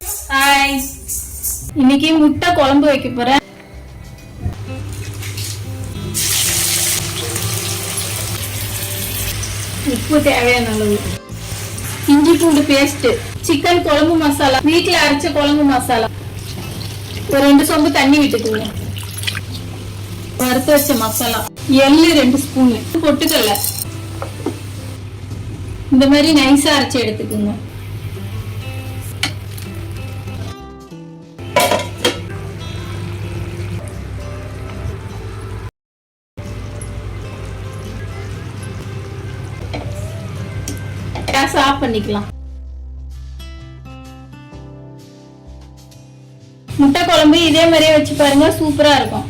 Hi, இன்னைக்கு முட்டை குழம்பு வைக்க போறேன். உப்பு தேவையான அளவு, இஞ்சி பூண்டு பேஸ்ட், சிக்கன் குழம்பு மசாலா, வீட்டுல அரைச்ச குழம்பு மசாலா, ஒரு 2 சொம்பு தண்ணி விட்டுக்குங்க. வறுத்து வச்ச மசாலா, எள்ளு 2 ஸ்பூன், பொட்டுக்கல்ல இந்த மாதிரி நைஸா அரைச்சு எடுத்துக்குங்க. கேஸ் ஆஃப் பண்ணிக்கலாம். முட்டை குழம்பு இதே மாதிரியே வச்சு பாருங்க, சூப்பரா இருக்கும்.